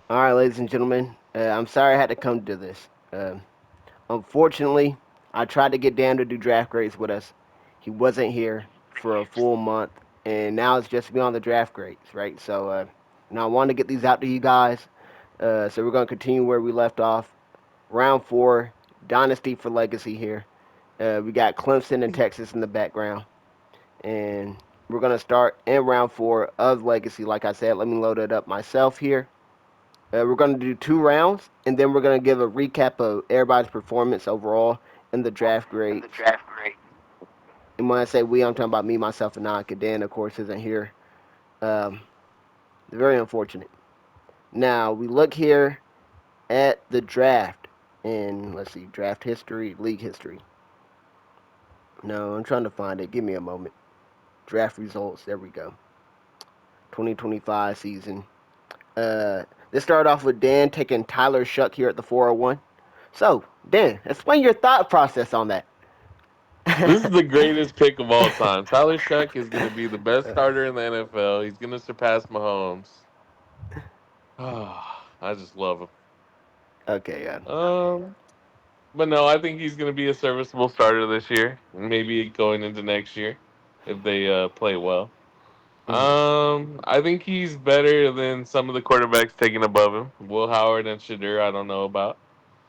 All right, ladies and gentlemen, I'm sorry I had to come to this. Unfortunately, I tried to get Dan to do draft grades with us. He wasn't here for a full month, and now it's just me on the draft grades, right? So now I want to get these out to you guys. So we're going to continue where we left off. Round four, Dynasty for Legacy here. We got Clemson and Texas in the background, and we're going to start in round four of Legacy. Like I said, let me load it up myself here. We're going to do 2 rounds, and then we're going to give a recap of everybody's performance overall in the draft grades. And when I say we, I'm talking about me, myself, and Naka. Dan, of course, isn't here. Um, very unfortunate. Now, we look here at the draft, and let's see, draft history, league history. No, I'm trying to find it. Give me a moment. Draft results. There we go. 2025 season. Uh, this started off with Dan taking Tyler Shuck here at the 401. So, Dan, explain your thought process on that. This is the greatest pick of all time. Tyler Shuck is going to be the best starter in the NFL. He's going to surpass Mahomes. I just love him. Okay, yeah. Um, but no, I think he's going to be a serviceable starter this year. Maybe going into next year if they play well. Hmm. I think he's better than some of the quarterbacks taken above him. Will Howard and Shadur, I don't know about.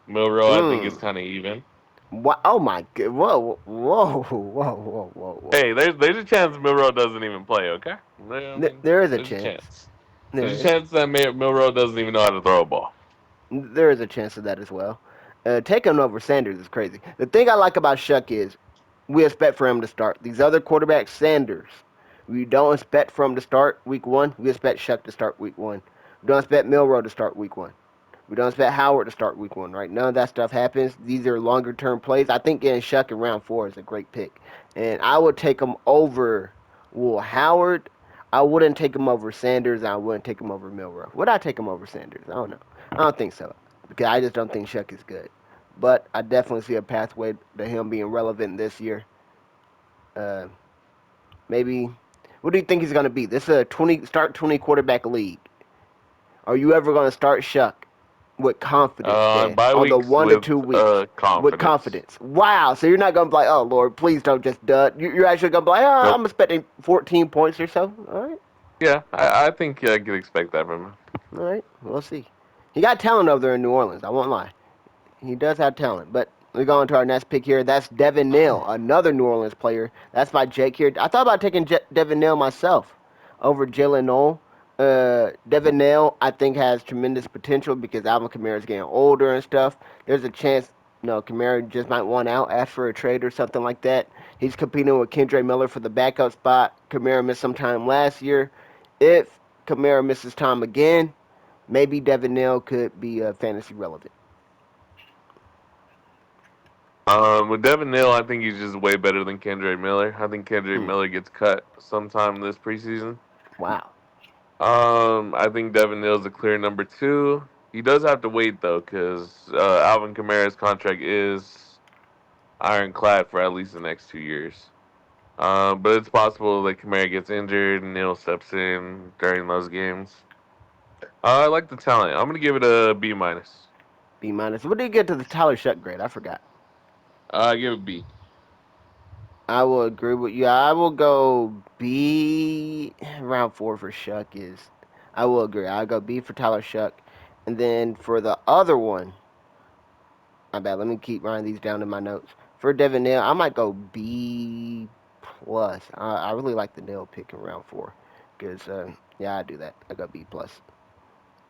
Milrow, I think is Mm. kind of even. What? Oh my god! Whoa, whoa, whoa, whoa, whoa, whoa. Hey, there's a chance Milrow doesn't even play. Okay, I mean, There is a there's a chance. chance. There There's a is. chance that Milrow doesn't even know how to throw a ball. There is a chance of that as well. Taking over Sanders is crazy. The thing I like about Shuck is we expect for him to start. These other quarterbacks, Sanders, we don't expect for him to start week one. We expect Shuck to start week one. We don't expect Milrow to start week one. We don't expect Howard to start week one, right? None of that stuff happens. These are longer term plays. I think getting Shuck in round four is a great pick. And I would take him over Will Howard. I wouldn't take him over Sanders. I wouldn't take him over Milrow. Would I take him over Sanders? I don't know. I don't think so. Because I just don't think Shuck is good. But I definitely see a pathway to him being relevant this year. Uh, maybe. What do you think he's going to be? This is a 20 quarterback league. Are you ever going to start Shuck with confidence, Dan? Bye On the weeks one to with 2 weeks with confidence. confidence. Wow. So you're not going to be like, oh, Lord, please don't just dud. You're actually going to be like, oh, Nope. I'm expecting 14 points or so. All right. Yeah, I think I could expect that from him. All right. We'll see. He got talent over there in New Orleans. I won't lie. He does have talent. But we go on to our next pick here. That's Devin Neal, another New Orleans player. That's my Jake here. I thought about taking Devin Neal myself over Jalen Noel. Devin Neal, I think, has tremendous potential because Alvin Kamara is getting older and stuff. There's a chance, Kamara just might want out, ask for a trade or something like that. He's competing with Kendre Miller for the backup spot. Kamara missed some time last year. If Kamara misses time again, maybe Devin Neal could be fantasy relevant. With Devin Neal, I think he's just way better than Kendrick Miller. I think Kendrick Hmm. Miller gets cut sometime this preseason. Wow. I think Devin Neal's a clear number two. He does have to wait though, because Alvin Kamara's contract is ironclad for at least the next 2 years. But it's possible that Kamara gets injured and Neal steps in during those games. I like the talent. I'm gonna give it a B minus. B minus. What did you get to the Tyler Shuck grade? I forgot. I give it B. I will agree with you. I will go B. Round four for Shuck is. I will agree. I'll go B for Tyler Shuck. And then for the other one, I bet. Let me keep writing these down in my notes. For Devin Neal, I might go B plus. I really like the Neal pick in round four. Because, yeah, I do that. I go B plus.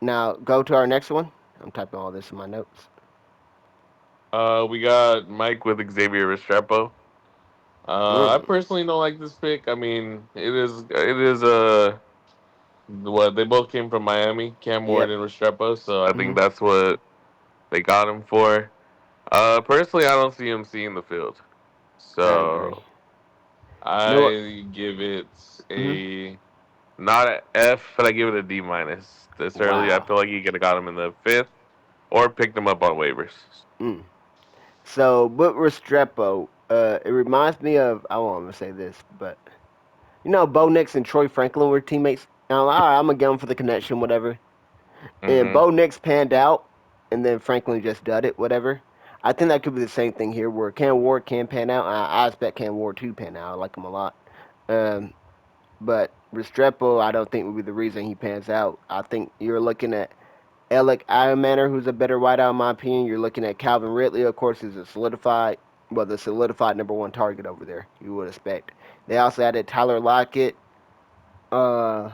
Now, go to our next one. I'm typing all this in my notes. We got Mike with Xavier Restrepo. I Mm, personally don't like this pick. I mean, it is what they both came from Miami, Cam Ward yep. and Restrepo, so I Hmm. think that's what they got him for. Personally, I don't see him seeing the field, I agree. so You know what? I give it Hmm. a not a F, but I give it a D minus. This early, I Wow. feel like you could have got him in the fifth or picked him up on waivers. Mm. So, with Restrepo, it reminds me of, I won't want to say this, but Bo Nix and Troy Franklin were teammates. And I'm like, all right, I'm going to get him for the connection, whatever. And Mm-hmm. Bo Nix panned out, and then Franklin just dud it, whatever. I think that could be the same thing here, where Cam Ward can pan out. I expect Cam Ward to pan out. I like him a lot. Um, but Restrepo, I don't think would be the reason he pans out. I think you're looking at Alec Ironmaner, who's a better wideout in my opinion. You're looking at Calvin Ridley, of course, is a solidified, well, the solidified number one target over there. You would expect. They also added Tyler Lockett. Uh,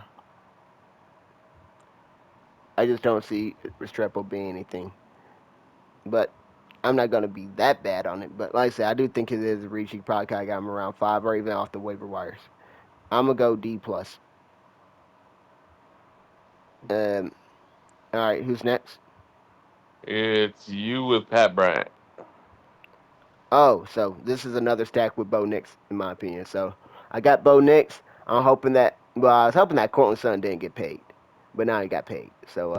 I just don't see Restrepo being anything. But I'm not gonna be that bad on it. But like I said, I do think it is a reach. You probably could have got him around 5 or even off the waiver wires. I'm gonna go D plus. Um, all right, who's next? It's you with Pat Bryant. Oh, so this is another stack with Bo Nix, in my opinion. So I got Bo Nix. I'm hoping that. Well, I was hoping that Cortland Sutton didn't get paid, but now he got paid. So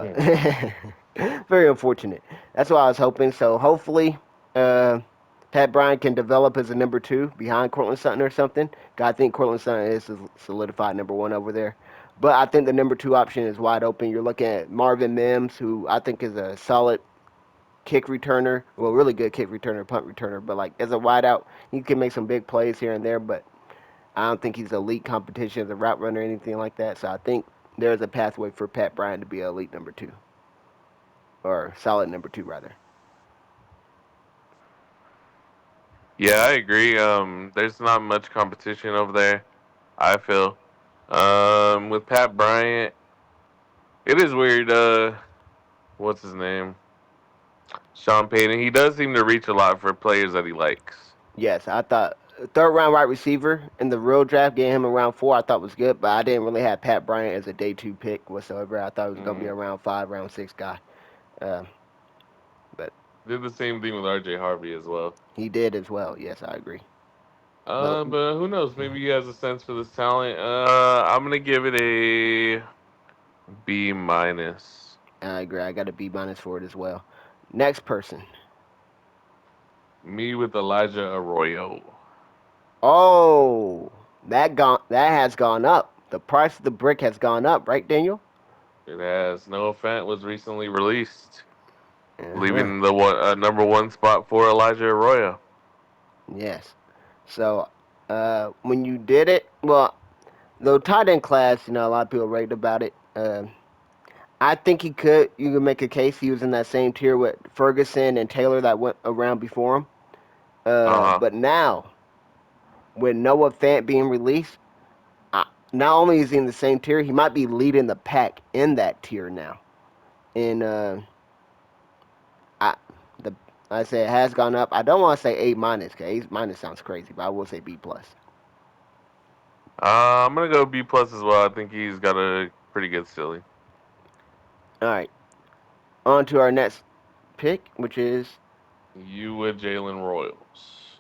very unfortunate. That's what I was hoping. So hopefully, uh, Pat Bryant can develop as a number two behind Cortland Sutton or something. I think Cortland Sutton is a solidified number one over there. But I think the number two option is wide open. You're looking at Marvin Mims, who I think is a solid kick returner. Well, really good kick returner, punt returner. But like as a wideout, he can make some big plays here and there. But I don't think he's elite competition as a route runner or anything like that. So I think there's a pathway for Pat Bryant to be an elite number two or solid number two rather. Yeah, I agree. There's not much competition over there. I feel. With Pat Bryant, it is weird. What's his name? Sean Payton. He does seem to reach a lot for players that he likes. Yes, I thought third round wide receiver in the real draft, getting him around four, I thought was good. But I didn't really have Pat Bryant as a day two pick whatsoever. I thought it was gonna be Mm. a round five, round six guy. Uh, but Did the same thing with R.J. Harvey as well. he did as well. Yes, I agree. But But who knows? Maybe he has a sense for this talent. I'm gonna give it a B minus. I agree. I got a B minus for it as well. Next person. Me with Elijah Arroyo. Oh, that has gone up. The price of the brick has gone up, right, Daniel? It has Noah Fant was recently released, Uh huh. leaving the number one spot for Elijah Arroyo. Yes. So, when you did it, well, the tight end class, a lot of people raved about it. I think he could. You could make a case he was in that same tier with Ferguson and Taylor that went around before him. Uh huh. But now with Noah Fant being released, not only is he in the same tier, he might be leading the pack in that tier now. And I the I say it has gone up. I don't want to say A minus because A minus sounds crazy, but I will say B plus. I'm gonna go B plus as well. I think he's got a pretty good ceiling. All right, on to our next pick, which is You with Jalen Royals.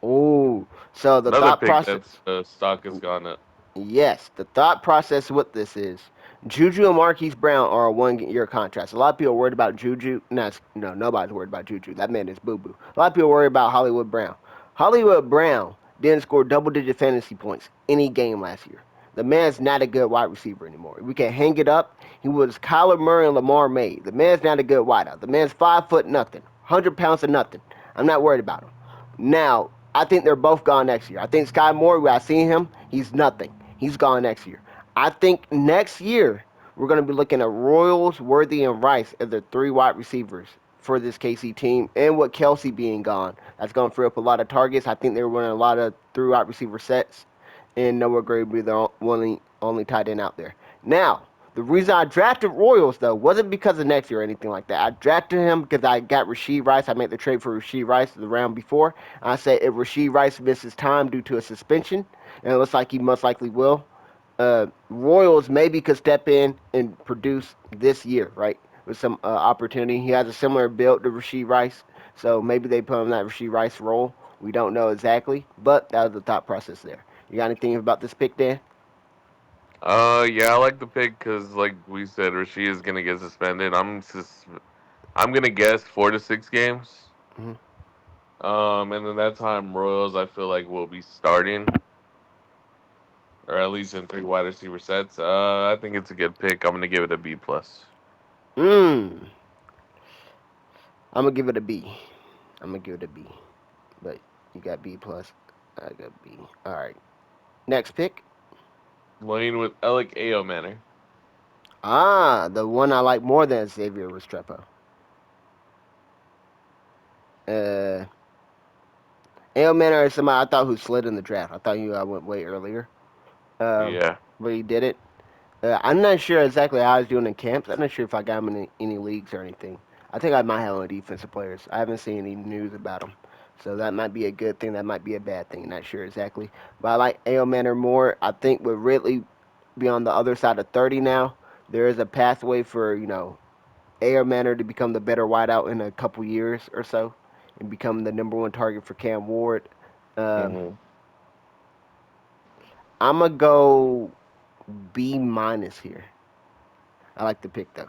oh, so the Another thought pick process. that's stock has gone up. Yes, the thought process with this is Juju and Marquise Brown are a 1 year contract. A lot of people are worried about Juju. No, nobody's worried about Juju. That man is boo boo. A lot of people are worried about Hollywood Brown. Hollywood Brown didn't score double digit fantasy points any game last year. The man's not a good wide receiver anymore. We can hang it up. He was Kyler Murray and Lamar May. The man's not a good wideout. The man's 5 foot nothing, 100 pounds of nothing. I'm not worried about him. Now, I think they're both gone next year. I think Sky Moore, where I seen him, he's nothing. He's gone next year. I think next year we're going to be looking at Royals, Worthy, and Rice as the three wide receivers for this KC team. And with Kelsey being gone, that's going to free up a lot of targets. I think they're running a lot of three wide receiver sets, and Noah Gray will be the only tight end out there. Now, the reason I drafted Royals though wasn't because of next year or anything like that. I drafted him because I got Rasheed Rice. I made the trade for Rasheed Rice the round before. I said if Rasheed Rice misses time due to a suspension, and it looks like he most likely will, Royals maybe could step in and produce this year, right? With some opportunity. He has a similar build to Rasheed Rice, so maybe they put him in that Rasheed Rice role. We don't know exactly, but that was the thought process there. You got anything about this pick, Dan? Yeah, I like the pick because, like we said, Rasheed is gonna get suspended. I'm gonna guess 4 to 6 games. Mm-hmm. And then that time Royals, I feel like will be starting, or at least in three wide receiver sets. I think it's a good pick. I'm gonna give it a B plus. Mm, I'm gonna give it a B. I'm gonna give it a B. But you got B plus. I got B. All right. Next pick. Lane with Alec Ao Manor. Ah, the one I like more than Xavier Restrepo. Uh, Ailman is somebody I thought who slid in the draft. I thought I went way earlier. Yeah. But he did it. I'm not sure exactly how he's doing in camps. I'm not sure if I got him in any leagues or anything. I think I might have him on defensive players. I haven't seen any news about him. So that might be a good thing. That might be a bad thing. Not sure exactly. But I like Ale Manor more. I think with Ridley be on the other side of 30 now, there is a pathway for, Ale Manor to become the better wideout in a couple years or so and become the number one target for Cam Ward. Um, Hmm. I'm going to go B minus here. I like the pick, though.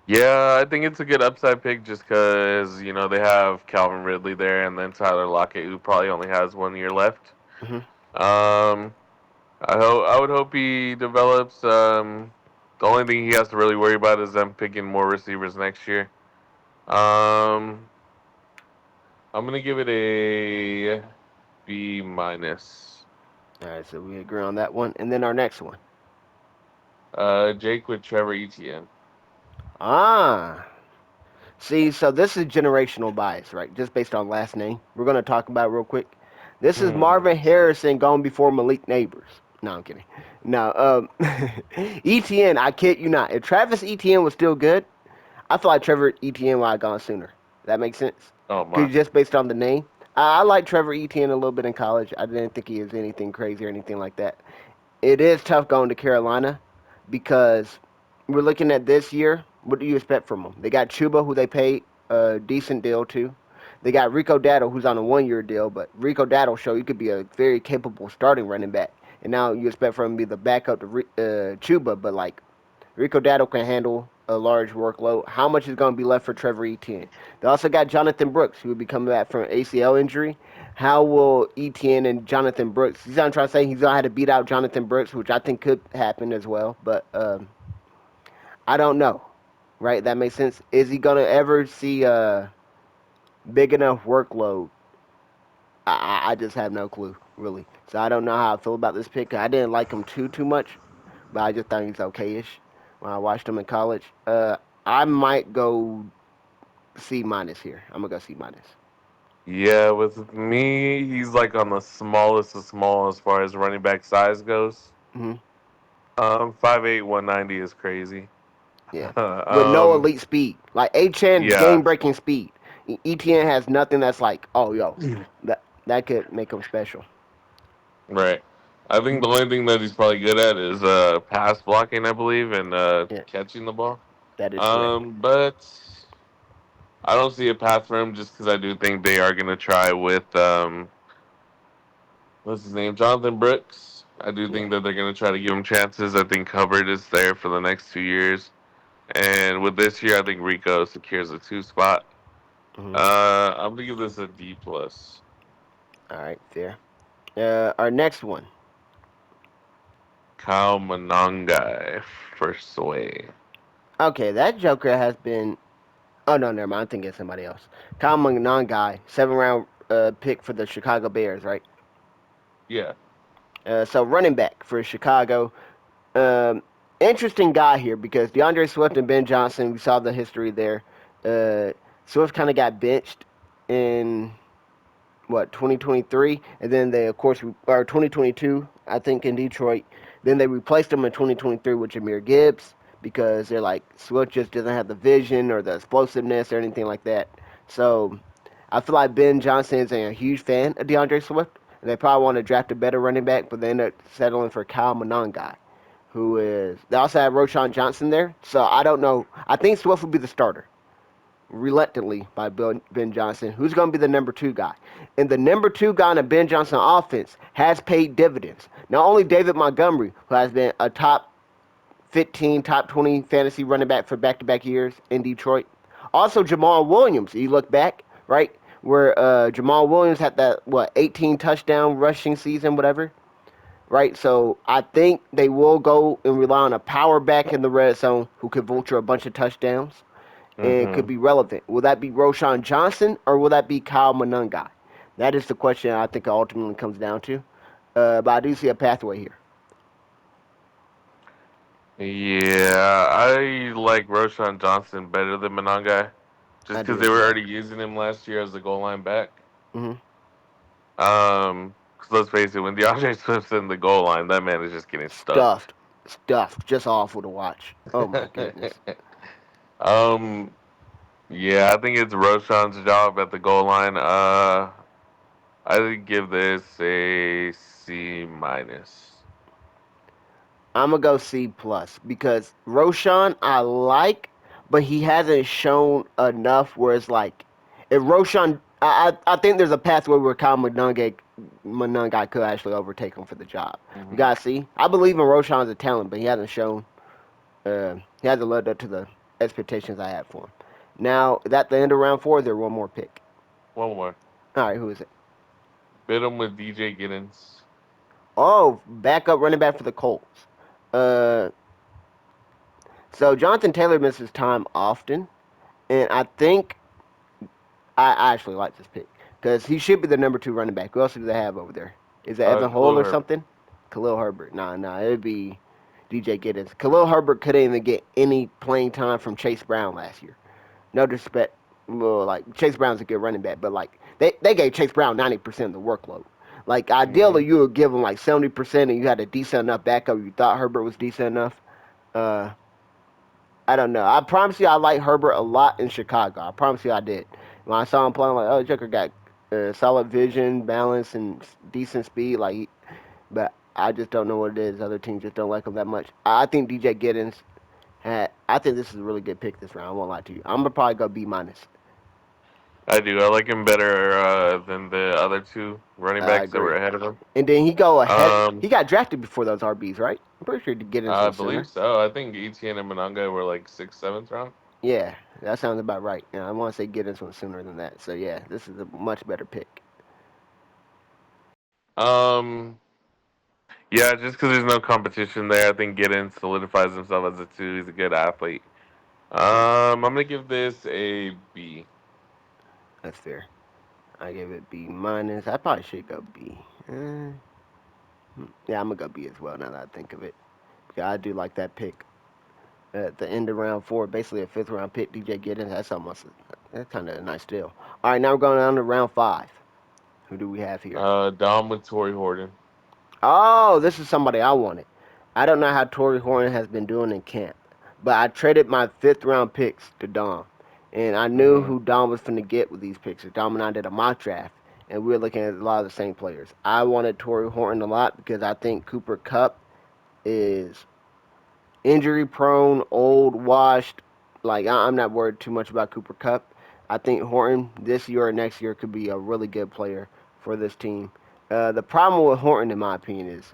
Yeah, I think it's a good upside pick just because, they have Calvin Ridley there and then Tyler Lockett, who probably only has 1 year left. Hmm. Um, I would hope he develops. The only thing he has to really worry about is them picking more receivers next year. Um, I'm gonna give it a B minus. All right, so we agree on that one. And then our next one. Jake with Trevor Etienne. Ah, see, so this is generational bias, right? Just based on last name. We're going to talk about it real quick. This is Hmm. Marvin Harrison going before Malik Neighbors. No, I'm kidding. No, Etienne, I kid you not. If Travis Etienne was still good, I feel like Trevor Etienne would have gone sooner. That makes sense? Oh my. Because just based on the name. I like Trevor Etienne a little bit in college. I didn't think he was anything crazy or anything like that. It is tough going to Carolina because we're looking at this year. What do you expect from them? They got Chuba, who they paid a decent deal to. They got Rico Dowdle, who's on a 1 year deal, but Rico Dowdle showed he could be a very capable starting running back. And now you expect for him to be the backup to Chuba, but like Rico Dowdle can handle a large workload. How much is going to be left for Trevor Etienne? They also got Jonathan Brooks, who will be coming back from an ACL injury. How will Etienne and Jonathan Brooks? He's not trying to say he's going to have to beat out Jonathan Brooks, which I think could happen as well, but I don't know. Right? That makes sense. Is he going to ever see a big enough workload? I just have no clue, really. So I don't know how I feel about this pick. I didn't like him too much, but I just thought he's okay-ish when I watched him in college. I might go C minus here. I'm gonna go C minus. Yeah, with me, he's like on the smallest of small as far as running back size goes. Hmm. 5'8", 190 is crazy. Yeah, with no um, elite speed. Like Achan, yeah, game-breaking speed. ETN has nothing that's like, oh yo, that could make him special. right. I think the only thing that he's probably good at is pass blocking, I believe, and Yeah, catching the ball. that is correct. But I don't see a path for him just because I do think they are going to try with what's his name, Jonathan Brooks. I do Yeah. think that they're going to try to give him chances. I think Hubbard is there for the next 2 years, and with this year, I think Rico secures a two spot. Hmm. I'm gonna give this a D plus. All right, fair. Our next one. Kyle Monangai for Sway. Okay, that Joker has been. Oh no, never mind. I'm thinking of somebody else. Kyle Mignon guy, 7th round pick for the Chicago Bears, right? Yeah. So running back for Chicago. Um, Interesting guy here because DeAndre Swift and Ben Johnson. We saw the history there. Uh, Swift kind of got benched in what 2023, and then they of course or 2022, I think in Detroit. Then they replaced him in 2023 with Jameer Gibbs because they're like Swift just doesn't have the vision or the explosiveness or anything like that. So I feel like Ben Johnson is a huge fan of DeAndre Swift, and they probably want to draft a better running back, but they end up settling for Kyle Monangai, who is. They also have Roshan Johnson there, so I don't know. I think Swift will be the starter reluctantly by Ben Johnson, who's going to be the number two guy. And the number two guy in the Ben Johnson offense has paid dividends. Not only David Montgomery, who has been a top 15, top 20 fantasy running back for back to back years in Detroit, also Jamal Williams. You look back, right, where Jamal Williams had that, 18 touchdown rushing season, whatever. right? So I think they will go and rely on a power back in the red zone who could vulture a bunch of touchdowns and could Mm-hmm. be relevant. Will that be Roshan Johnson or will that be Kyle Monangai? That is the question I think it ultimately comes down to. But I do see a pathway here. Yeah, I like Roshan Johnson better than Monangai, just I because do they as were well. already using him last year as the goal line back. Hmm. 'Cause let's face it, when DeAndre Swift's in the goal line, that man is just getting stuffed. Stuffed, stuffed, just awful to watch. Oh my goodness. um, yeah, I think it's Roshan's job at the goal line. I would give this a C minus. I'm gonna go C plus because Roshan I like, but he hasn't shown enough where it's like if Roshan, I think there's a pathway where Kyle Monangai could actually overtake him for the job. We Hmm. gotta see. I believe in Roshan's a talent, but he hasn't shown. He hasn't lived up to the expectations I had for him. Now, is that the end of round four? Is there one more pick? One more. All right, who is it? Bid him with DJ Giddens. Oh, backup running back for the Colts. Uh, so Jonathan Taylor misses time often, and I think I actually like this pick because he should be the number two running back. Who else do they have over there? Is it Evan Hull Khalil or Herbert. something? Khalil Herbert. Nah, it'd be DJ Giddens. Khalil Herbert couldn't even get any playing time from Chase Brown last year. No disrespect. Well, like Chase Brown's a good running back, but like they gave Chase Brown 90% of the workload. Like Hmm. ideally, you would give him like 70%, and you had a decent enough backup. You thought Herbert was decent enough. Uh, I don't know. I promise you, I like Herbert a lot in Chicago. I promise you, I did. When I saw him playing, I'm like, oh, Joker got solid vision, balance, and decent speed. Like, but I just don't know what it is. Other teams just don't like him that much. I think DJ Giddens had. I think this is a really good pick this round. I won't lie to you. I'm gonna probably go B minus. I do. I like him better than the other two running I backs that agree. were ahead of him. And then he go ahead. He Um, got drafted before those RBs, right? I'm pretty sure Giddens I was believe sooner. so. I think ETN and Monanga were like sixth, seventh round. Yeah, that sounds about right. Yeah, I want to say Giddens was sooner than that. So yeah, this is a much better pick. Um, yeah, just because there's no competition there, I think Giddens solidifies himself as a two. He's a good athlete. I'm gonna give this a B. That's fair. I gave it B minus. I probably should go B. Yeah, I'm gonna go B as well now that I think of it. Yeah, I do like that pick at the end of round four, basically a fifth round pick. DJ Giddens. That's kind of a nice deal. All right, now we're going down to round five. Who do we have here? Dom with Torrey Horton. Oh, this is somebody I wanted. I don't know how Torrey Horn has been doing in camp, but I traded my fifth round picks to Dom, and I knew Hmm. who Dom was finna get with these picks. Dom and I did a mock draft, and we were looking at a lot of the same players. I wanted Torrey Horton a lot because I think Cooper Cup is injury prone, old, washed. Like I'm not worried too much about Cooper Cup. I think Horton this year or next year could be a really good player for this team. The problem with Horton, in my opinion, is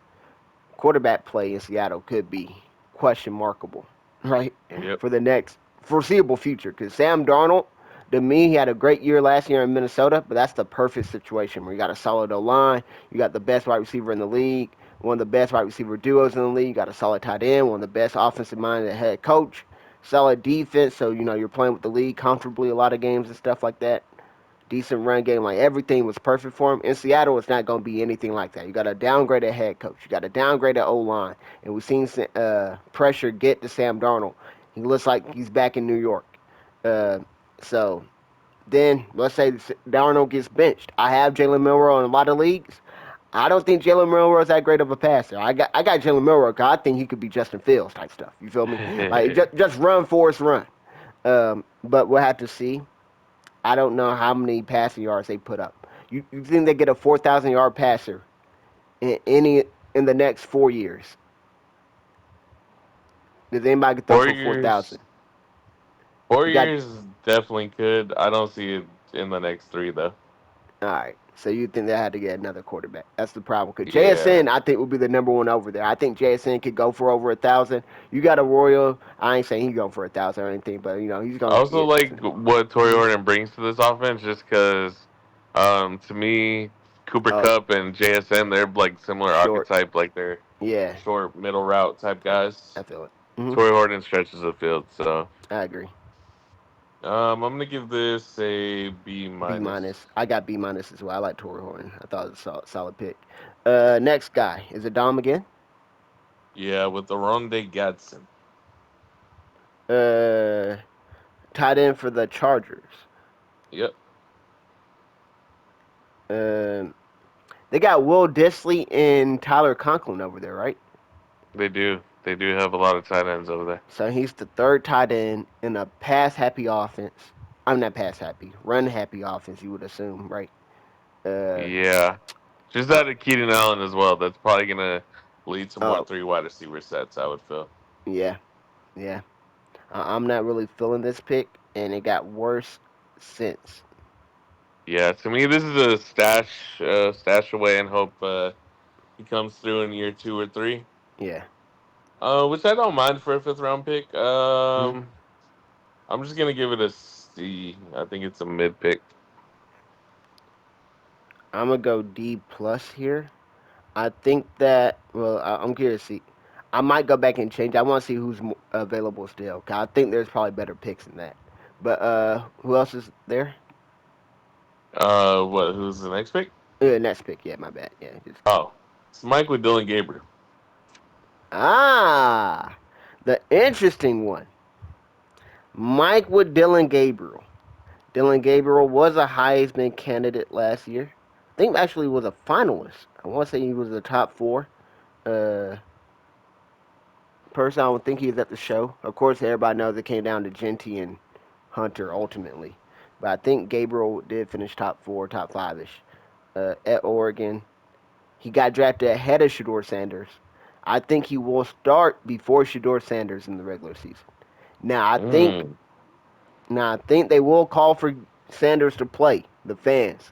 quarterback play in Seattle could be question markable, right, Yep. for the next foreseeable future. Because Sam Darnold, to me, he had a great year last year in Minnesota, but that's the perfect situation where you got a solid O line, you got the best wide receiver in the league, one of the best wide receiver duos in the league, you got a solid tight end, one of the best offensive minded head coach, solid defense, so you know you're playing with the league comfortably a lot of games and stuff like that, decent run game. Like everything was perfect for him. In Seattle, it's not going to be anything like that. You got a downgraded head coach. You got a downgraded O line, and we've seen pressure get to Sam Darnold. He looks like he's back in New York. Uh, so then let's say Darnold gets benched. I have Jalen Milroe in a lot of leagues. I don't think Jalen Milroe is that great of a passer. I got Jalen Milroe because I think he could be Justin Fields type stuff. You feel me? Like just run, Forrest, run. But we'll have to see. I don't know how many passing yards they put up. You think they get a 4,000 yard passer in the next 4 years? Does anybody get throw for 4,000? Warriors. You got Warriors definitely could. I don't see it in the next three though. all right. So you think they had to get another quarterback? That's the problem. Because Yeah. JSN, I think, will be the number one over there. I think JSN could go for over 1,000. You got a Royal. I ain't saying he go for 1,000 or anything, but you know he's I gonna also get. like what Torrey Mhm. Horton brings to this offense, just because, to me, Cooper Oh, Cup and JSN, they're like similar short. archetype, like they're Yeah, short middle route type guys. I feel it. Hmm. Torrey Horton stretches the field, so I agree. I'm gonna give this a B B minus. minus. I got B minus as well. I like Torrey Horton. I thought it was a solid pick. Next guy is it Dom again? Yeah, with the Ronde Gadsden. Uh, Tight end for the Chargers. Yep, Um, they got Will Disley and Tyler Conklin over there, right? they do. They do have a lot of tight ends over there. So he's the third tight end in a pass happy offense. I'm not pass happy, run happy offense. You would assume, right? Uh, Yeah, just uh added Keenan Allen as well. That's probably gonna lead to more oh, three wide receiver sets. I would feel. yeah, yeah. I'm not really feeling this pick, and it got worse since. Yeah, to me, this is a stash away, and hope he comes through in year 2 or 3. Yeah. Which I don't mind for a fifth round pick. Hmm. I'm just gonna give it a C. I think it's a mid pick. I'm gonna go D plus here. I think that. Well, I'm curious to see. I might go back and change. I want to see who's available still. 'Cause I think there's probably better picks than that. But who else is there? What? Who's the next pick? Next pick. Yeah, my bad. Yeah. Oh, it's Mike with Dylan Gabriel. Ah, the interesting one. Mike with Dylan Gabriel. Dylan Gabriel was a Heisman candidate last year. I think actually was a finalist. I want to say he was the top four. Uh, Person, I don't think he was at the show. Of course, everybody knows it came down to Genty and Hunter ultimately. But I think Gabriel did finish top four, top five ish at Oregon. He got drafted ahead of Shador Sanders. I think he will start before Shador Sanders in the regular season. Now I think Mm, now I think they will call for Sanders to play, the fans,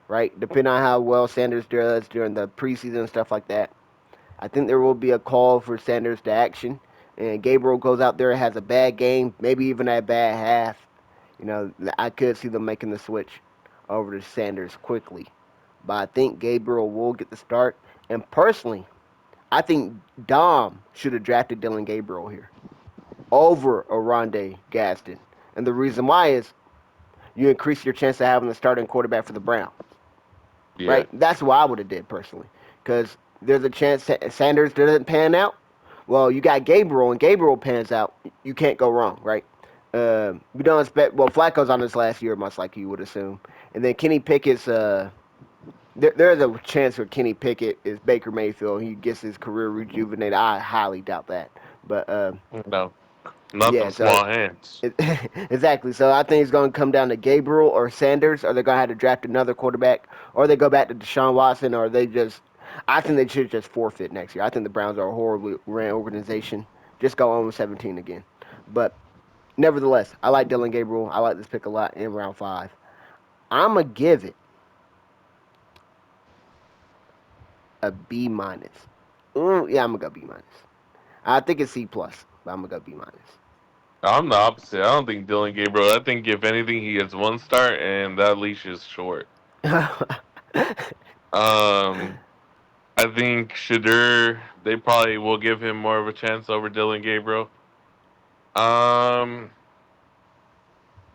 right? Depending on how well Sanders does during the preseason and stuff like that. I think there will be a call for Sanders to action, and Gabriel goes out there and has a bad game, maybe even a bad half. You know, I could see them making the switch over to Sanders quickly, but I think Gabriel will get the start. And personally, I think Dom should have drafted Dylan Gabriel here over Oronde Gaston, and the reason why is you increase your chance of having the starting quarterback for the Browns, yeah. right? That's what I would have did personally, because there's a chance Sanders doesn't pan out. Well, you got Gabriel, and Gabriel pans out. You can't go wrong, right? We don't expect. Well, Flacco's on his last year, much like you would assume, and then Kenny Pickett's. There's a chance for Kenny Pickett is Baker Mayfield. He gets his career rejuvenated. I highly doubt that, but No, not yeah. them So small hands. exactly. So I think it's going to come down to Gabriel or Sanders, or they're going to have to draft another quarterback, or they go back to Deshaun Watson, or they just. I think they should just forfeit next year. I think the Browns are a horribly ran organization. Just go on with 17 again. But nevertheless, I like Dylan Gabriel. I like this pick a lot in round five. I'm gonna give it a B minus. Yeah, I'm gonna go B minus. I think it's C plus, but I'm gonna go B I'm the opposite. I don't think Dylan Gabriel. I think if anything, he gets one start, and that leash is short. minus. Um, I think Shadur, they probably will give him more of a chance over Dylan Gabriel. Um,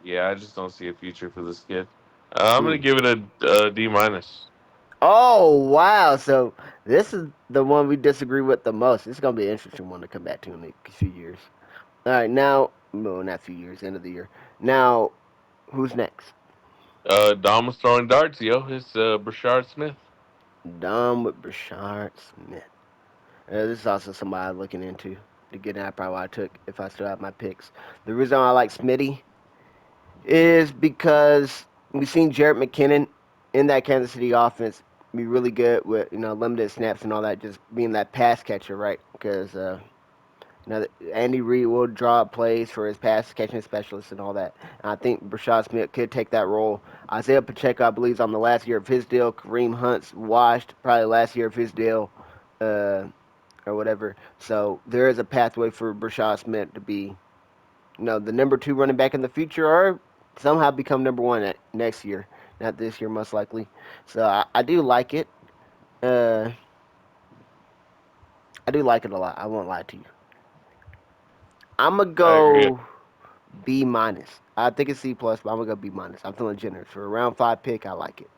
yeah, I just don't see a future for this kid. I'm gonna Mm. give it a D minus. Oh wow! So this is the one we disagree with the most. This is gonna be an interesting one to come back to in a few years. All right, now, no, not a few years, end of the year. Now, who's next? Dom was throwing darts, yo. It's Brashard Smith. Dom with Brashard Smith. This is also somebody I'm looking into to get out. Probably what I took if I still have my picks. The reason I like Smitty is because we've seen Jarrett McKinnon in that Kansas City offense be really good with limited snaps and all that, just being that pass catcher, right? Because Andy Reid will draw up plays for his pass catching specialists and all that. And I think Brashad Smith could take that role. Isaiah Pacheco, I believe, is on the last year of his deal. Kareem Hunt's washed, probably last year of his deal, uh, or whatever. So there is a pathway for Brashad Smith to be, the number two running back in the future, or somehow become number one next year. not this year most likely. So I do like it. Uh, I do like it a lot. I won't lie to you. I'm gonna I agree. go B minus. I think it's C plus, but I'm gonna go B minus. I'm feeling generous for a round five pick. I like it.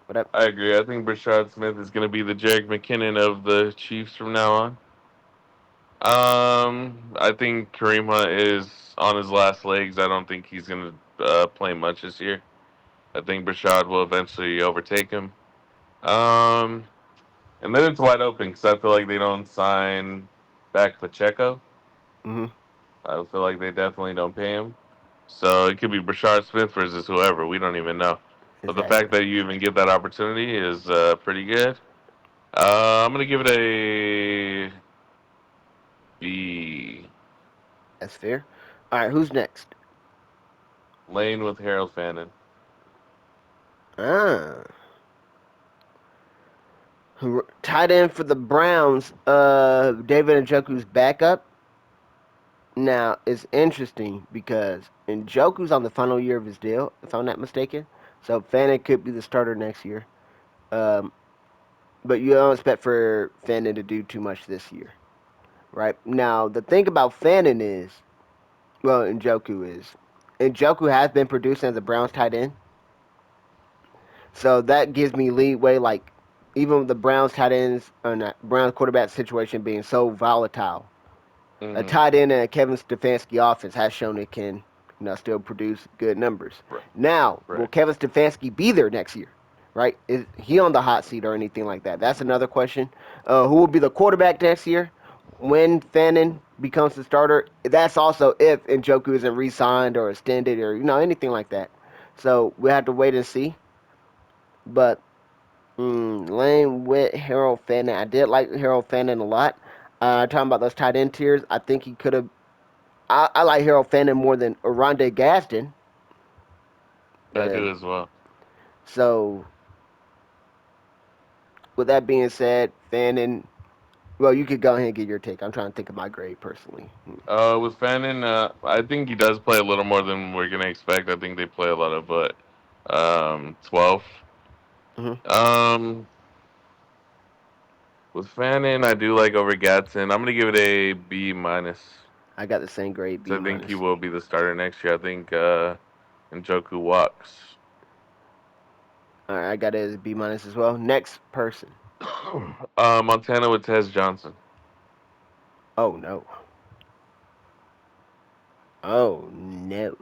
What up? I agree. I think Brashad Smith is going to be the Jerick McKinnon of the Chiefs from now on. I think Kareem Hunt is on his last legs. I don't think he's going to play much this year. I think Brashad will eventually overtake him. Um, and then it's wide open because I feel like they don't sign back Pacheco. Hmm. I feel like they definitely don't pay him. So it could be Brashard Smith versus whoever. We don't even know. But the fact Exactly. that you even get that opportunity is pretty good. I'm gonna give it a B. That's fair. All right, who's next? Lane with Harold Fannin. Ah, tight end for the Browns. David Njoku's backup. Now it's interesting because Njoku's on the final year of his deal, if I'm not mistaken. So Fannin could be the starter next year. Um, but you don't expect for Fannin to do too much this year, right? Now the thing about Fannin is, well, Njoku has been producing as a Browns tight end, so that gives me leeway. Like even with the Browns tight ends or not, Browns quarterback situation being so volatile, a Mm-hmm. tight end in a Kevin Stefanski offense has shown it can, still produce good numbers. Right. Now, will Right. Kevin Stefanski be there next year? Right? Is he on the hot seat or anything like that? That's another question. Who will be the quarterback next year when Fannin becomes the starter? That's also if Njoku isn't re-signed or extended or anything like that. So we have to wait and see. But Lane with Harold Fannin, I did like Harold Fannin a lot. Talking about those tight end tiers, I think he could have. I like Harold Fannin more than Oronde Gaston. I Uh, do as well. so, with that being said, Fannin. Well, you could go ahead and get your take. I'm trying to think of my grade personally. With Fannin, I think he does play a little more than we're gonna expect. I think they play a lot of 12. Mm-hmm. Um, with Fannin, I do like over Gatson. I'm gonna give it a B minus. I got the same grade, B So I think he minus. will be the starter next year. I think Njoku walks. All right, I got it as B minus as well. Next person. Montana with Tez Johnson. Oh no. Oh no.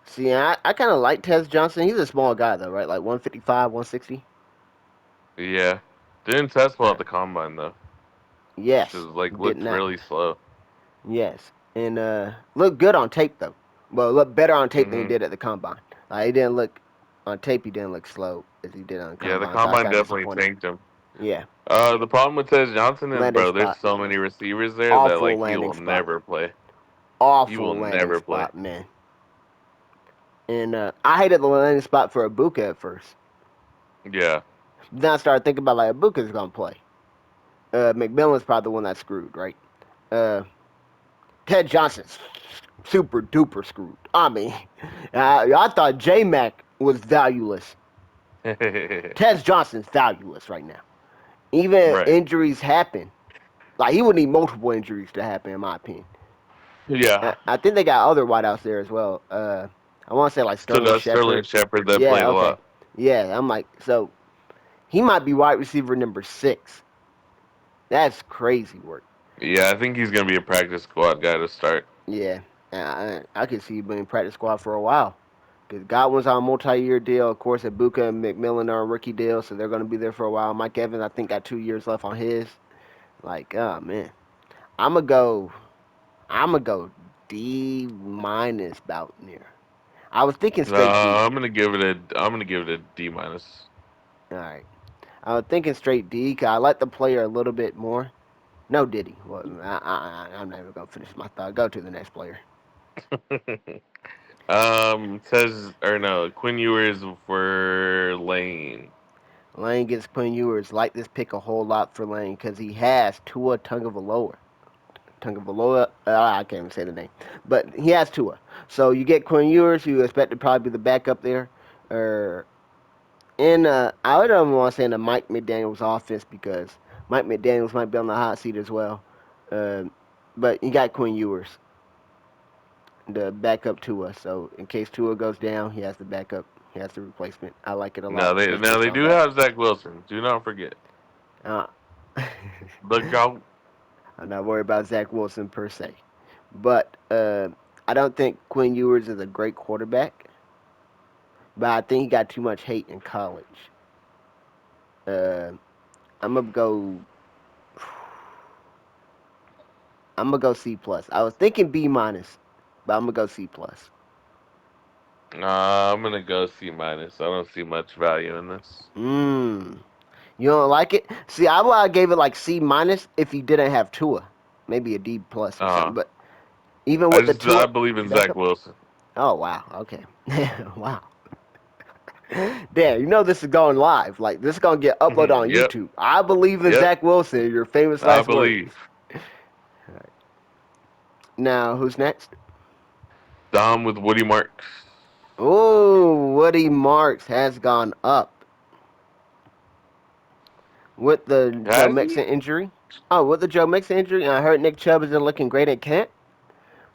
See, I kind of like Tez Johnson. He's a small guy though, right? Like 155, 160. Yeah, didn't test well All at right. the combine though. Yes, Just like did looked not. really slow. Yes, and looked good on tape though. Well, looked better on tape than he Hmm. did at the combine. Like he didn't look on tape. He didn't look slow as he did on the Yeah, the combine. So I was combine kind of definitely disappointed. tanked him. Yeah, The problem with Tez Johnson is, landing bro, there's spot, so many receivers there that awful like he landing will spot, never play. He will awful landing never play. spot, man. And I hated the landing spot for Ibuka at first. Yeah. Then I started thinking about like Ibuka's gonna play. McMillan's probably the one that screwed, right? Uh, Ted Johnson's super duper screwed. I mean, I thought J Mac was valueless. Ted Johnson's valueless right now. Even if Right. injuries happen, like he would need multiple injuries to happen, in my opinion. Yeah. I think they got other wideouts there as well. I want to say like So Sterling that's Sterling Shepard. Shepard that Yeah, played a okay. lot. Yeah, I'm like, so he might be wide receiver number 6. That's crazy work. Yeah, I think he's gonna be a practice squad guy to start. Yeah, I could see him being practice squad for a while. Because Godwin's on a multi-year deal. Of course, Ibuka and McMillan are on rookie deal, so they're going to be there for a while. Mike Evans, I think, got 2 years left on his. Like, oh man, I'm gonna go. I'm gonna go D minus Boutnier. I was thinking straight D. I'm gonna give it a D minus. All right, I was thinking straight D because I like the player a little bit more. No Diddy. Well, I'm not even gonna finish my thought. Go to the next player. Says or no, Quinn Ewers for Lane. Lane gets Quinn Ewers. Like this pick a whole lot for Lane because he has Tua Tagovailoa. Tagovailoa. I can't even say the name, but he has Tua. So you get Quinn Ewers, who expect to probably be the backup there. or in I don't want to say in the Mike McDaniel's offense because Mike McDaniel's might be on the hot seat as well. Uh, but you got Quinn Ewers, the backup Tua. So in case Tua goes down, he has the backup. He has the replacement. I like it a Now lot they just now based they off do that. have Zach Wilson. Do not forget Uh, the goat. I'm not worried about Zach Wilson per se, but I don't think Quinn Ewers is a great quarterback. But I think he got too much hate in college. Uh, I'm gonna go. I'm gonna go C plus. I was thinking B minus, but I'm gonna go C plus. I'm gonna go C minus. I don't see much value in this. Mmm. You don't like it? See, I would have gave it like C minus if he didn't have Tua, maybe a D plus or something. Uh, But even with the I Tua believe in Zach backup, Wilson. oh wow, okay, wow. Damn, you know this is going live. Like this is gonna get uploaded on Yep, YouTube. I believe in yep. Zach Wilson. Your famous I last believe words. Now, who's next? Dom with Woody Marks. Oh, Woody Marks has gone up with the Joe Has he? Mixon injury. Oh, with the Joe Mixon injury, and I heard Nick Chubb isn't looking great at camp.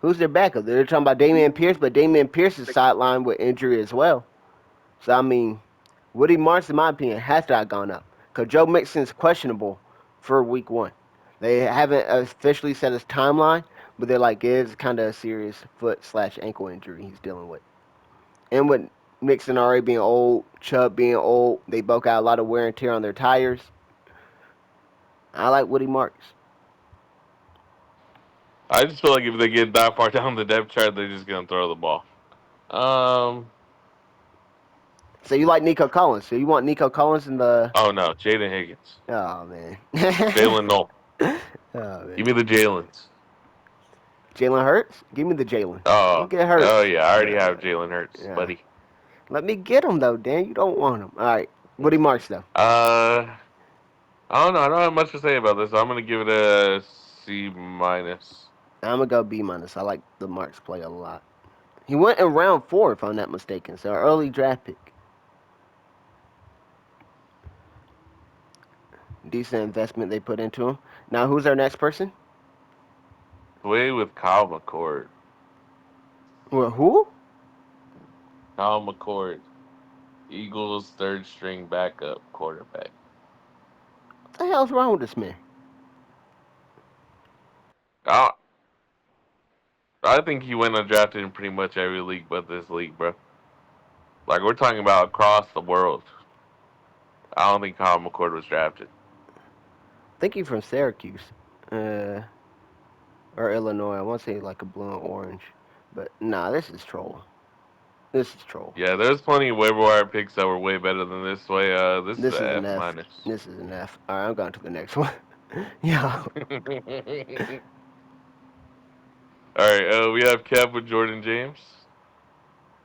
Who's their backup? They're talking about Damian Pierce, but Damian Pierce is sidelined with injury as well. So I mean, Woody Marks, in my opinion, has not gone up because Joe Mixon is questionable for Week 1. They haven't officially set his timeline, but they're like it is kind of a serious foot/ankle injury he's dealing with. And with Mixon already being old, Chubb being old, they both got a lot of wear and tear on their tires. I like Woody Marks. I just feel like if they get that far down the depth chart, they're just gonna throw the ball. Um. So you like Nico Collins? So you want Nico Collins in the? Oh no, Jaden Higgins, Oh man. Jalen Noel. Oh Give man. me the Jalen's. Jalen Hurts? Give me the Jalen. Let me Oh, get oh Hurts. yeah, I already have Jalen Hurts, Yeah. buddy. Let me get him though, Dan. You don't want him. All right. Woody Marks though. Uh, I don't know. I don't have much to say about this. I'm gonna give it a C minus. I'm gonna go B minus. I like the Marks play a lot. He went in round 4, if I'm not mistaken. So early draft pick. Decent investment they put into him. Now who's our next person? Play with Kyle McCord. Well, who? Kyle McCord, Eagles third string backup quarterback. What the hell's wrong with this man? I I think he went undrafted in pretty much every league but this league, bro. Like we're talking about across the world. I don't think Kyle McCord was drafted. I think he's from Syracuse. Uh, or Illinois. I want to say like a blue and orange. But nah, this is troll. This is troll. Yeah, there's plenty of waiver wire picks that were way better than this way. This is This is a an F F. minus. This is an F. All right, I'm going to the next one. Yeah. All right, we have Kev with Jordan James.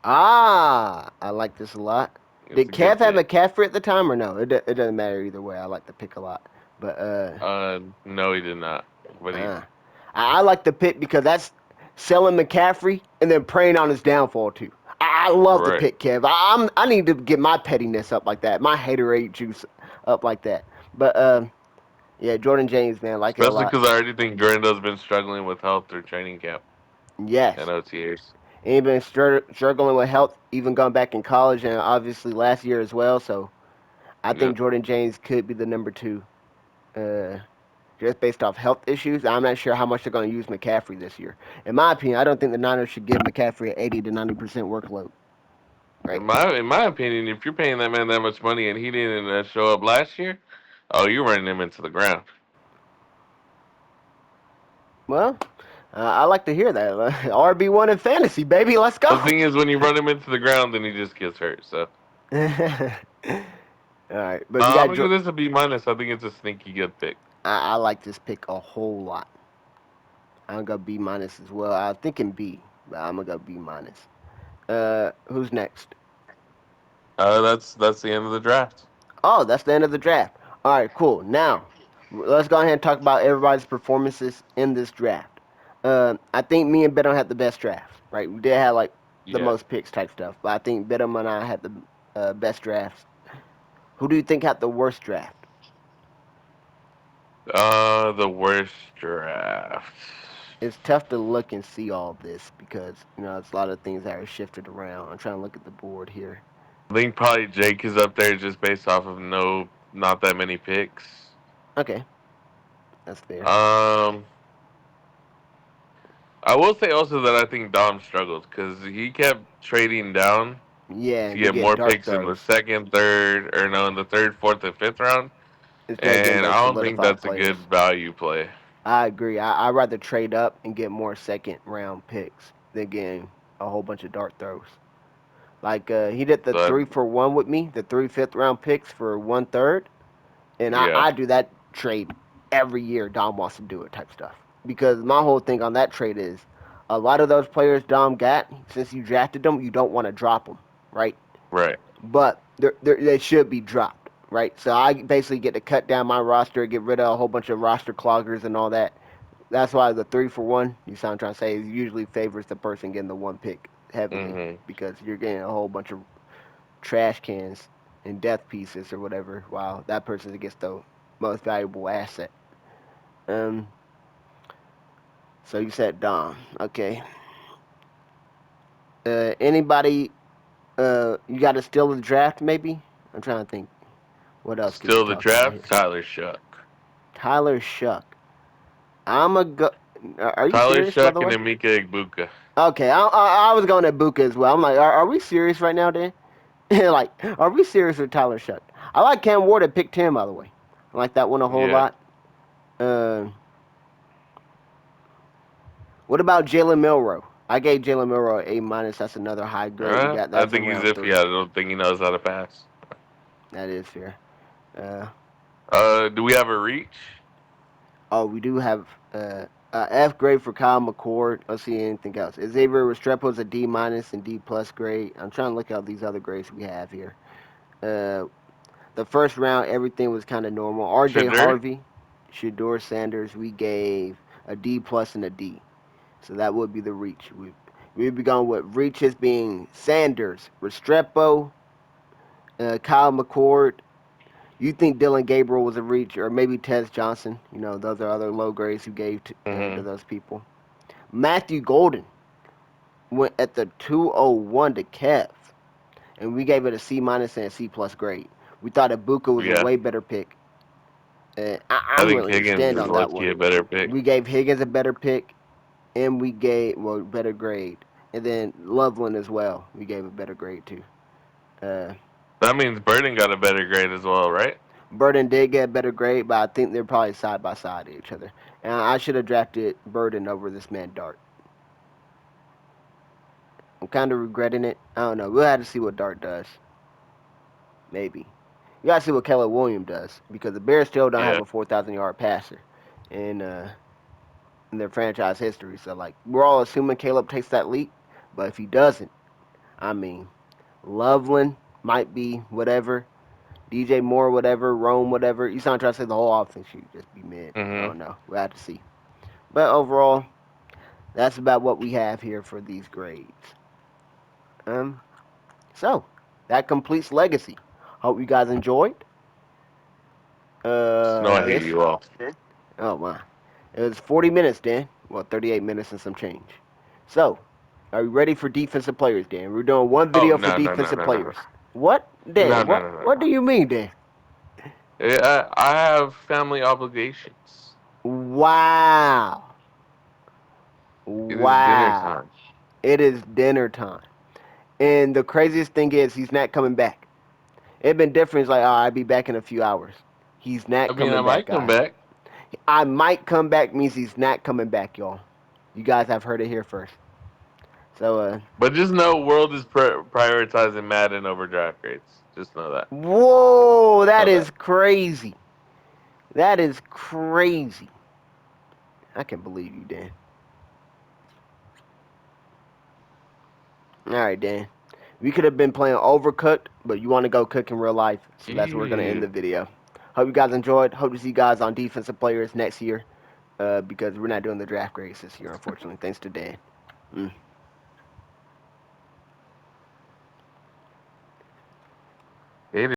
Ah, I like this a lot. It's Did a Kev good have pick. McCaffrey at the time or no? It doesn't matter either way. I like the pick a lot. But No, he did not. But he, uh I like the pick because that's selling McCaffrey and then preying on his downfall too. I love the right. pick, Kev. I need to get my pettiness up like that, my haterade juice up like that. But yeah, Jordan James, man, like it a Especially lot. because I already think Grando's been struggling with health through training camp and Yes, OTAs. and he been struggling with health, even going back in college and obviously last year as well. So I think Yep. Jordan James could be the number 2, uh, just based off health issues. I'm not sure how much they're going to use McCaffrey this year. In my opinion, I don't think the Niners should give McCaffrey an 80 to 90% workload. Right? In my opinion, if you're paying that man that much money and he didn't show up last year, oh, you're running him into the ground. Well, I like to hear that. RB1 in fantasy, baby. Let's The go. thing is, when you run him into the ground, then he just gets hurt. So, All right, but no, we I'm got. gonna give this a B minus. I think it's a sneaky good pick. I like this pick a whole lot. I'm gonna go B minus as well. I was thinking B, but I'm gonna go B minus. Who's next? That's the end of the draft. Oh, that's the end of the draft. All right, cool. Now, let's go ahead and talk about everybody's performances in this draft. I think me and Beto had the best draft, right? We did have like the Yeah. most picks type stuff, but I think Beto and I had the best drafts. Who do you think had the worst draft? The worst draft. It's tough to look and see all this because it's a lot of things that are shifted around. I'm trying to look at the board here. I think probably Jake is up there just based off of not that many picks. Okay, that's fair. Um, I will say also that I think Dom struggled because he kept trading down Yeah, to we get get more dart picks in the throws second, third, or no, in the third, fourth, and fifth round. instead of getting And those I don't think solidified that's a players. good value play. I agree. I'd rather trade up and get more second round picks than getting a whole bunch of dart throws. Like he did the But 3-for-1 with me, the three fifth round picks for 1/3, and yeah, I do that trade every year. Dom wants to do it type stuff because my whole thing on that trade is a lot of those players Dom got since you drafted them, you don't want to drop them, right? right. But they should be dropped, right? So I basically get to cut down my roster, get rid of a whole bunch of roster cloggers and all that. That's why the 3-for-1, you sound trying to say, usually favors the person getting the one pick heavily Hmm. because you're getting a whole bunch of trash cans and death pieces or whatever, while that person gets the most valuable asset. Um, so you said Dom, okay. Anybody? You got to steal the draft, maybe? I'm trying to think. What else can we Still the talk about draft, here? Tyler Shuck. Tyler Shuck. I'm a go. Are you Tyler serious, by the Shuck and way? Emeka Egbuka. Okay, I was going at Buka as well. I'm like, are we serious right now, Dan? Like, are we serious with Tyler Shuck? I like Cam Ward at pick 10, by the way. I like that one a whole Yeah. lot. What about Jalen Milrow? I gave Jalen Milrow an A minus. That's another high grade we got. I That's in think he's round iffy. three. I don't think he knows how to pass. That is fair. Uh, Do we have a reach? oh, we do have F grade for Kyle McCord. Let's see anything else. Xavier Restrepo's a D minus and D plus grade. I'm trying to look at all these other grades we have here. Uh, the first round, everything was kind of normal. R.J. Shadur? Harvey, Shador Sanders, we gave a D plus and a D. So that would be the reach. We'd be going with reaches being Sanders, Restrepo, Kyle McCord. You think Dylan Gabriel was a reach, or maybe Tez Johnson? Those are other low grades you gave to Mm-hmm. those people. Matthew Golden went at the 201 to Kev, and we gave it a C minus and a C plus grade. We thought Ibuka was a Yeah. way better pick. I I'm think willing to Higgins stand is on that low-key one. a better pick. We gave Higgins a better pick, and we gave better grade, and then Loveland as well. We gave a better grade too. Uh, That means Burden got a better grade as well, right? Burden did get a better grade, but I think they're probably side by side of each other. And I should have drafted Burden over this man Dart. I'm kind of regretting it. I don't know. We'll have to see what Dart does. Maybe. You gotta see what Keller Williams does because the Bears still don't have Yeah. a 4,000-yard passer in in their franchise history. So like we're all assuming Caleb takes that leap, but if he doesn't, I mean, Loveland might be whatever, DJ Moore whatever, Rome whatever. You sound trying to say the whole offense should just be mid. I Mm-hmm. don't know. We'll have to see. But overall, that's about what we have here for these grades. Um, so that completes Legacy. Hope you guys enjoyed. Snow, I hate This. you all. Oh my, it was 40 minutes, Dan. Well, 38 minutes and some change. So, are you ready for defensive players, Dan? We're doing one Oh video for no no no defensive no no no players. What, no Dan? no What? no no What do no. you mean, Dan? I have family obligations. Wow. It is dinner Wow. time. It is dinner time. And the craziest thing is he's not coming back. It been different. It's like, oh, I'll be back in a few hours. He's I not mean, I coming back, might come guys. back, I might come back means he's not coming back, y'all. You guys have heard it here first. So, but just know World is prioritizing Madden over draft grades. Just know that. whoa, Just that know is that. crazy. That is crazy. I can't believe you, Dan. All right, Dan. We could have been playing Overcooked, but you want to go cook in real life, so that's where we're gonna end Ew. the video. Hope you guys enjoyed. Hope to see you guys on defensive players next year, because we're not doing the draft grades this year, unfortunately. Thanks to Dan.